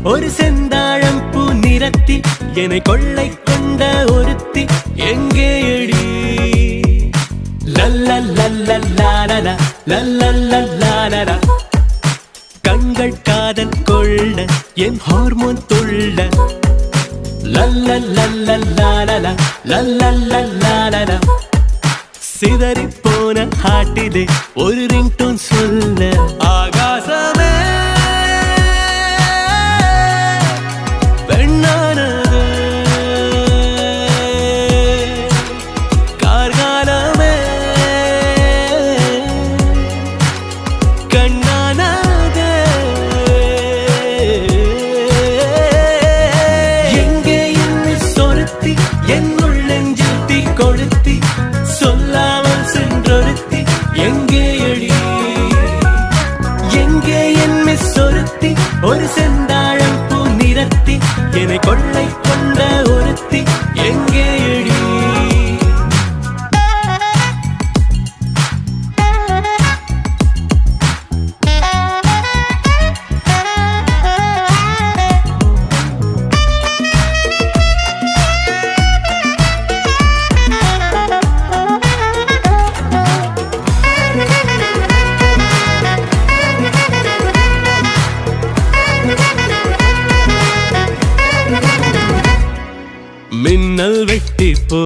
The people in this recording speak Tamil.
ஒரு செந்தாழம் பூ நிறத்தில் என்னை கொள்ளை கொண்ட ஒருத்தி எங்கே எடி லல்லல்லல்லல்லாலலா லல்லல்லல்லாலலா கண்கள் காதல் கொள்ள என் ஹார்மோன் துள்ள லல்லல்லல்லல்லாலலா லல்லல்லல்லாலலா சிதறி போன ஹாட்டிலே ஒரு ரிங்டோன் சொல்ல ஆகாசமே பெண்ணானது கார்காலமே கண்